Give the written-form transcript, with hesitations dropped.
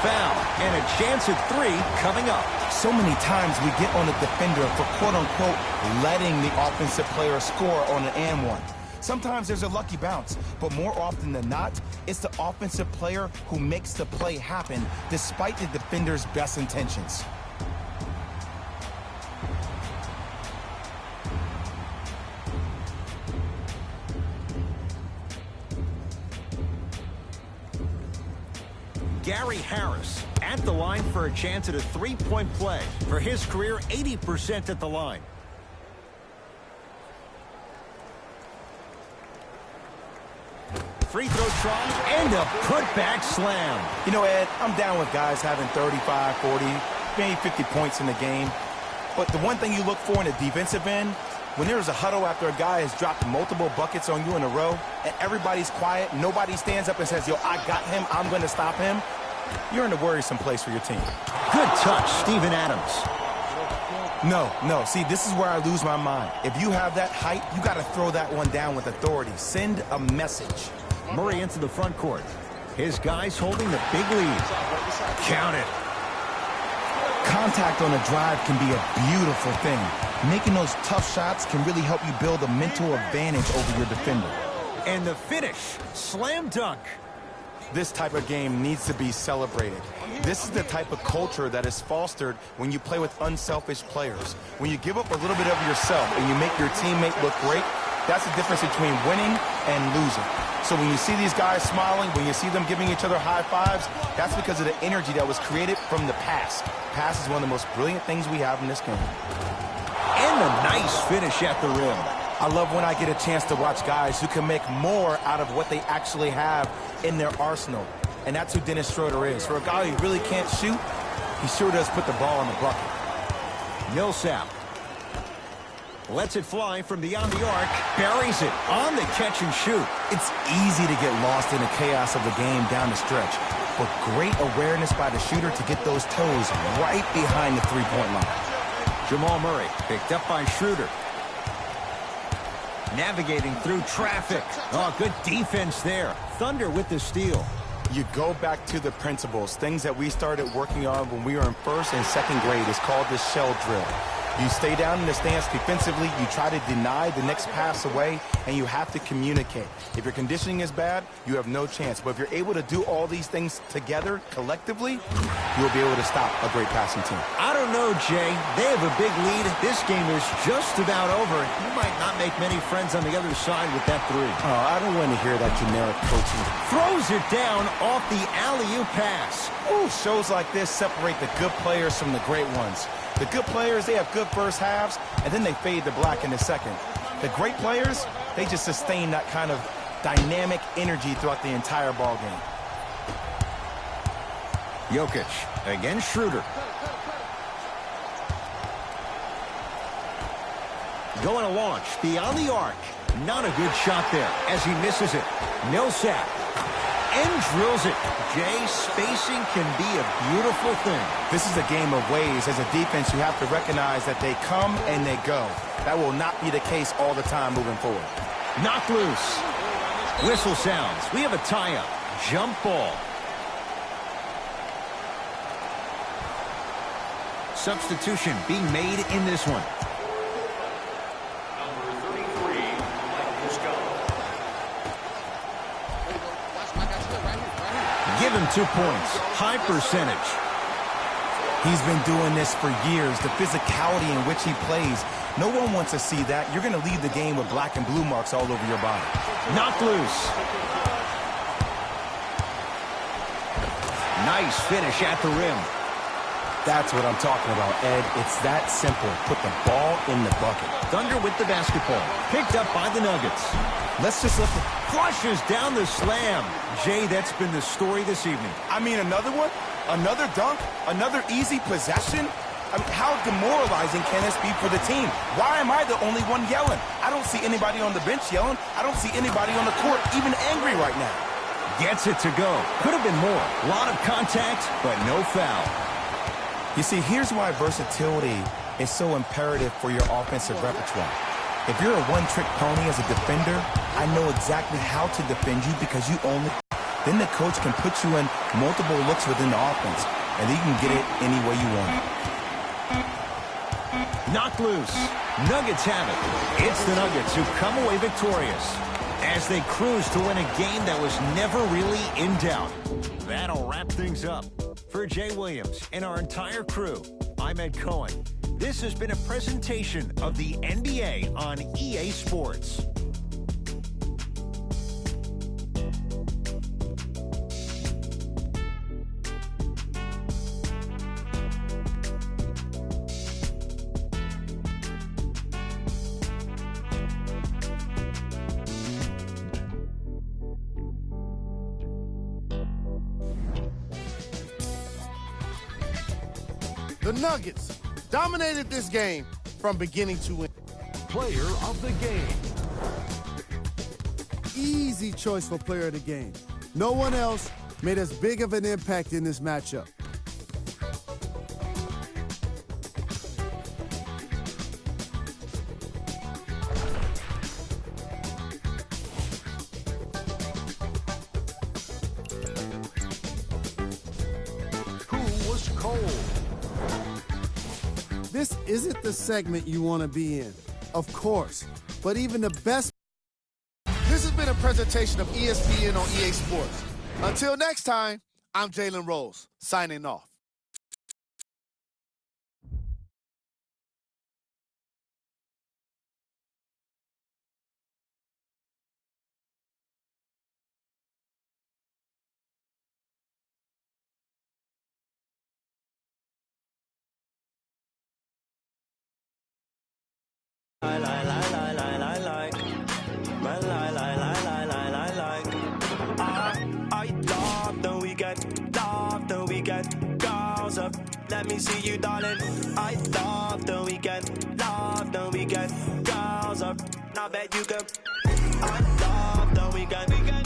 foul, and a chance at 3 coming up. So many times we get on the defender for quote-unquote letting the offensive player score on an and one. Sometimes there's a lucky bounce, but more often than not, it's the offensive player who makes the play happen despite the defender's best intentions. Gary Harris at the line for a chance at a three-point play. For his career, 80% at the line. Free throw try and a putback slam. You know, Ed, I'm down with guys having 35, 40, maybe 50 points in the game. But the one thing you look for in the defensive end, when there's a huddle after a guy has dropped multiple buckets on you in a row, and everybody's quiet, nobody stands up and says, yo, I got him, I'm going to stop him, you're in a worrisome place for your team. Good touch, Steven Adams. No. See, this is where I lose my mind. If you have that height, you got to throw that one down with authority. Send a message. Murray into the front court. His guys holding the big lead. Count it. Contact on a drive can be a beautiful thing. Making those tough shots can really help you build a mental advantage over your defender. And the finish, slam dunk. This type of game needs to be celebrated. This is the type of culture that is fostered when you play with unselfish players. When you give up a little bit of yourself and you make your teammate look great, that's the difference between winning and losing. So when you see these guys smiling, when you see them giving each other high fives, that's because of the energy that was created from the pass. Pass is one of the most brilliant things we have in this game. And a nice finish at the rim. I love when I get a chance to watch guys who can make more out of what they actually have in their arsenal. And that's who Dennis Schroeder is. For a guy who really can't shoot, he sure does put the ball in the bucket. Millsap lets it fly from beyond the arc, buries it on the catch and shoot. It's easy to get lost in the chaos of the game down the stretch, but great awareness by the shooter to get those toes right behind the three-point line. Jamal Murray picked up by Schroeder. Navigating through traffic. Oh, good defense there. Thunder with the steal. You go back to the principles, things that we started working on when we were in first and second grade. It's called the shell drill. You stay down in the stance defensively, you try to deny the next pass away, and you have to communicate. If your conditioning is bad, you have no chance. But if you're able to do all these things together, collectively, you'll be able to stop a great passing team. I don't know, Jay. They have a big lead. This game is just about over. You might not make many friends on the other side with that three. Oh, I don't want to hear that generic coaching. Throws it down off the alley-oop pass. Ooh, shows like this separate the good players from the great ones. The good players, they have good first halves, and then they fade to black in the second. The great players, they just sustain that kind of dynamic energy throughout the entire ball game. Jokic against Schroeder. Going to launch beyond the arc. Not a good shot there as he misses it. Millsap. And drills it. Jay, spacing can be a beautiful thing. This is a game of ways. As a defense, you have to recognize that they come and they go. That will not be the case all the time moving forward. Knocked loose. Whistle sounds. We have a tie-up. Jump ball. Substitution being made in this one. Give him 2 points. High percentage. He's been doing this for years. The physicality in which he plays. No one wants to see that. You're going to leave the game with black and blue marks all over your body. Knocked loose. Nice finish at the rim. That's what I'm talking about, Ed. It's that simple. Put the ball in the bucket. Thunder with the basketball. Picked up by the Nuggets. Let's just let the... Flushes down the slam. Jay, that's been the story this evening. I mean, another one? Another dunk? Another easy possession? I mean, how demoralizing can this be for the team? Why am I the only one yelling? I don't see anybody on the bench yelling. I don't see anybody on the court even angry right now. Gets it to go. Could have been more. A lot of contact, but no foul. You see, here's why versatility is so imperative for your offensive repertoire. If you're a one-trick pony as a defender, I know exactly how to defend you because you only then the coach can put you in multiple looks within the offense, and you can get it any way you want it. Knocked loose. Nuggets have it. It's the Nuggets who come away victorious as they cruise to win a game that was never really in doubt. That'll wrap things up. For Jay Williams and our entire crew, I'm Ed Cohen. This has been a presentation of the NBA on EA Sports. The Nuggets dominated this game from beginning to end. Player of the game. Easy choice for player of the game. No one else made as big of an impact in this matchup. Who was cold? This isn't the segment you want to be in, of course, but even the best. This has been a presentation of ESPN on EA Sports. Until next time, I'm Jalen Rose, signing off. Girls up, let me see you, darling. I love the weekend, girls up. Now bet you can. I love the weekend.